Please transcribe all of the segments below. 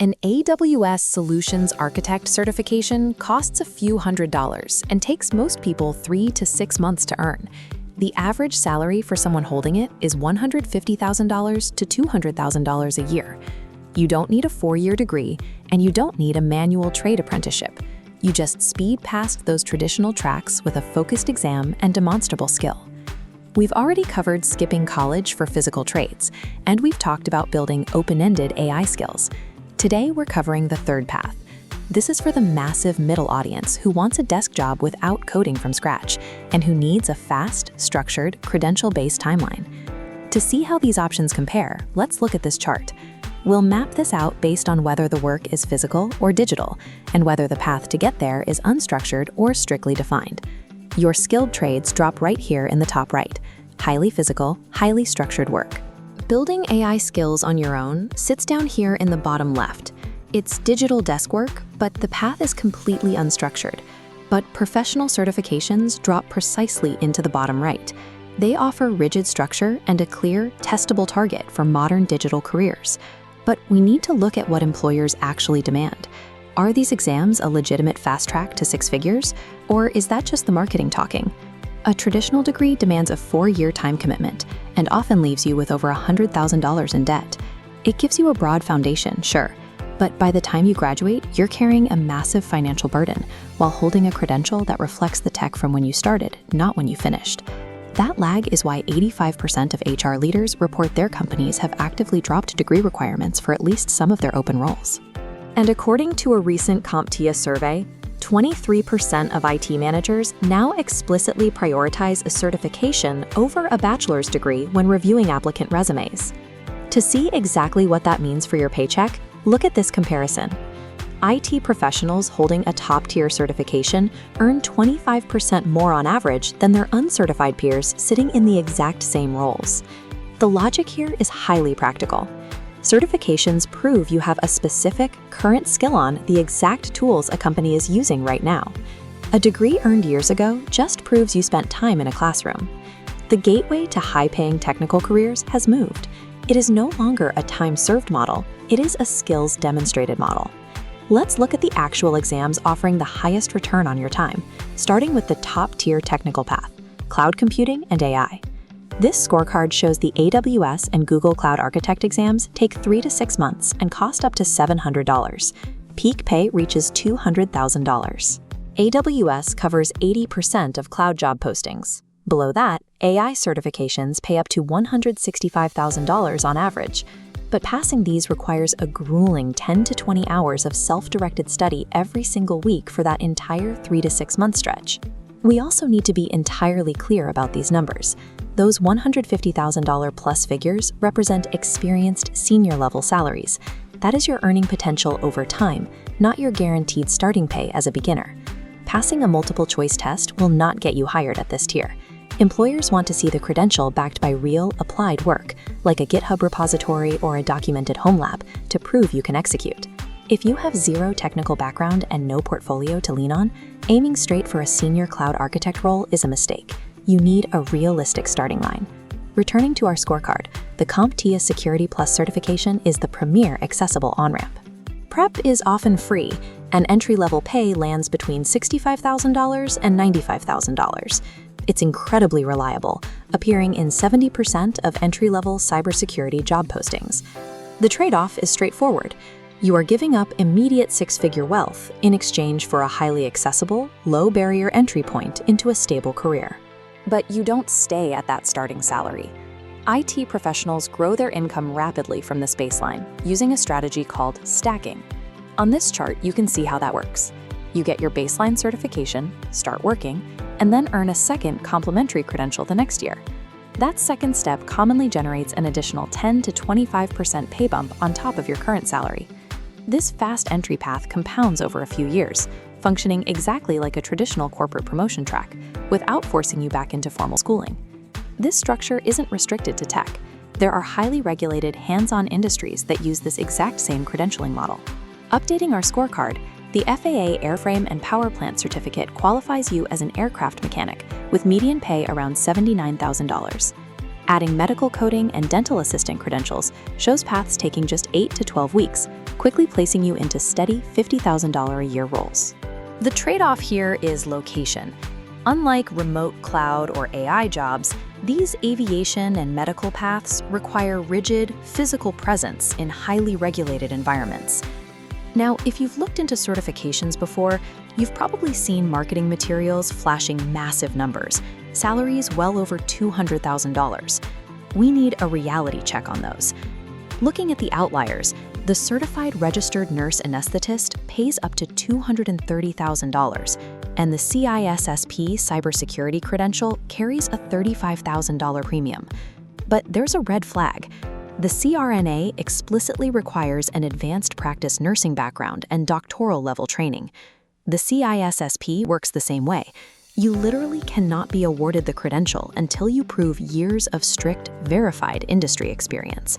An AWS Solutions Architect certification costs a few $100s and takes most people 3 to 6 months to earn. The average salary for someone holding it is $150,000 to $200,000 a year. You don't need a 4-year degree, and you don't need a manual trade apprenticeship. You just speed past those traditional tracks with a focused exam and demonstrable skill. We've already covered skipping college for physical trades, and we've talked about building open-ended AI skills. Today, we're covering the third path. This is for the massive middle audience who wants a desk job without coding from scratch and who needs a fast, structured, credential-based timeline. To see how these options compare, let's look at this chart. We'll map this out based on whether the work is physical or digital, and whether the path to get there is unstructured or strictly defined. Your skilled trades drop right here in the top right. Highly physical, highly structured work. Building AI skills on your own sits down here in the bottom left. It's digital desk work, but the path is completely unstructured. But professional certifications drop precisely into the bottom right. They offer rigid structure and a clear, testable target for modern digital careers. But we need to look at what employers actually demand. Are these exams a legitimate fast track to 6 figures, or is that just the marketing talking? A traditional degree demands a 4-year time commitment and often leaves you with over $100,000 in debt. It gives you a broad foundation, sure, but by the time you graduate, you're carrying a massive financial burden while holding a credential that reflects the tech from when you started, not when you finished. That lag is why 85% of HR leaders report their companies have actively dropped degree requirements for at least some of their open roles. And according to a recent CompTIA survey, 23% of IT managers now explicitly prioritize a certification over a bachelor's degree when reviewing applicant resumes. To see exactly what that means for your paycheck, look at this comparison. IT professionals holding a top-tier certification earn 25% more on average than their uncertified peers sitting in the exact same roles. The logic here is highly practical. Certifications prove you have a specific, current skill on the exact tools a company is using right now. A degree earned years ago just proves you spent time in a classroom. The gateway to high-paying technical careers has moved. It is no longer a time-served model, it is a skills-demonstrated model. Let's look at the actual exams offering the highest return on your time, starting with the top-tier technical path, cloud computing and AI. This scorecard shows the AWS and Google Cloud Architect exams take 3 to 6 months and cost up to $700. Peak pay reaches $200,000. AWS covers 80% of cloud job postings. Below that, AI certifications pay up to $165,000 on average. But passing these requires a grueling 10 to 20 hours of self-directed study every single week for that entire 3 to 6 month stretch. We also need to be entirely clear about these numbers. Those $150,000 plus figures represent experienced senior-level salaries. That is your earning potential over time, not your guaranteed starting pay as a beginner. Passing a multiple-choice test will not get you hired at this tier. Employers want to see the credential backed by real, applied work, like a GitHub repository or a documented home lab, to prove you can execute. If you have zero technical background and no portfolio to lean on, aiming straight for a senior cloud architect role is a mistake. You need a realistic starting line. Returning to our scorecard, the CompTIA Security Plus certification is the premier accessible on-ramp. Prep is often free, and entry-level pay lands between $65,000 and $95,000. It's incredibly reliable, appearing in 70% of entry-level cybersecurity job postings. The trade-off is straightforward. You are giving up immediate 6-figure wealth in exchange for a highly accessible, low-barrier entry point into a stable career. But you don't stay at that starting salary. IT professionals grow their income rapidly from this baseline using a strategy called stacking. On this chart, you can see how that works. You get your baseline certification, start working, and then earn a second complementary credential the next year. That second step commonly generates an additional 10 to 25% pay bump on top of your current salary. This fast entry path compounds over a few years, functioning exactly like a traditional corporate promotion track, without forcing you back into formal schooling. This structure isn't restricted to tech. There are highly regulated, hands-on industries that use this exact same credentialing model. Updating our scorecard, the FAA Airframe and Power Plant certificate qualifies you as an aircraft mechanic, with median pay around $79,000. Adding medical coding and dental assistant credentials shows paths taking just 8 to 12 weeks, quickly placing you into steady $50,000 a year roles. The trade-off here is location. Unlike remote cloud or AI jobs, these aviation and medical paths require rigid, physical presence in highly regulated environments. Now, if you've looked into certifications before, you've probably seen marketing materials flashing massive numbers, salaries well over $200,000. We need a reality check on those. Looking at the outliers, the Certified Registered Nurse Anesthetist pays up to $230,000, and the CISSP cybersecurity credential carries a $35,000 premium. But there's a red flag. The CRNA explicitly requires an advanced practice nursing background and doctoral level training. The CISSP works the same way. You literally cannot be awarded the credential until you prove years of strict, verified industry experience.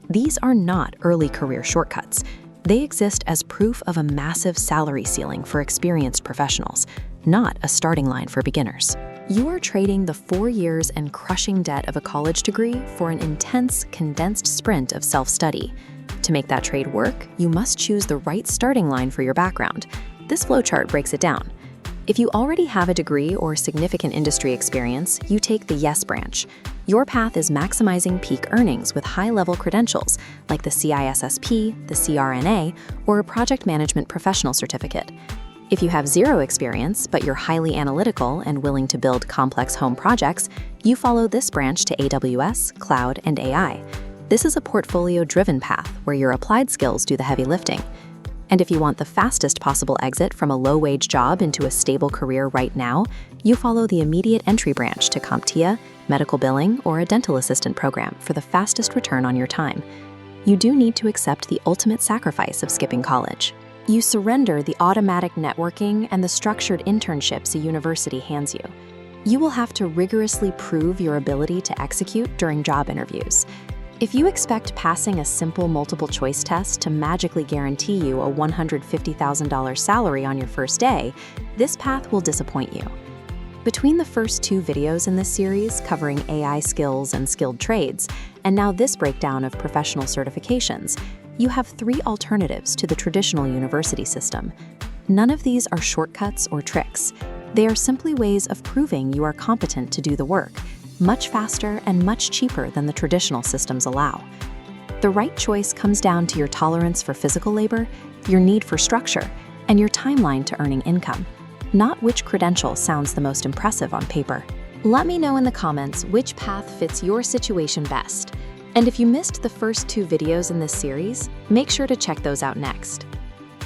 These are not early career shortcuts. They exist as proof of a massive salary ceiling for experienced professionals, not a starting line for beginners. You are trading the 4 years and crushing debt of a college degree for an intense, condensed sprint of self-study. To make that trade work, you must choose the right starting line for your background. This flowchart breaks it down. If you already have a degree or significant industry experience, you take the Yes branch. Your path is maximizing peak earnings with high-level credentials like the CISSP, the CRNA, or a project management professional certificate. If you have zero experience, but you're highly analytical and willing to build complex home projects, you follow this branch to AWS, cloud, and AI. This is a portfolio-driven path where your applied skills do the heavy lifting. And if you want the fastest possible exit from a low-wage job into a stable career right now, you follow the immediate entry branch to CompTIA, medical billing, or a dental assistant program for the fastest return on your time. You do need to accept the ultimate sacrifice of skipping college. You surrender the automatic networking and the structured internships a university hands you. You will have to rigorously prove your ability to execute during job interviews. If you expect passing a simple multiple-choice test to magically guarantee you a $150,000 salary on your first day, this path will disappoint you. Between the first 2 videos in this series covering AI skills and skilled trades, and now this breakdown of professional certifications, you have 3 alternatives to the traditional university system. None of these are shortcuts or tricks. They are simply ways of proving you are competent to do the work, much faster and much cheaper than the traditional systems allow. The right choice comes down to your tolerance for physical labor, your need for structure, and your timeline to earning income, not which credential sounds the most impressive on paper. Let me know in the comments which path fits your situation best. And if you missed the first 2 videos in this series, make sure to check those out next.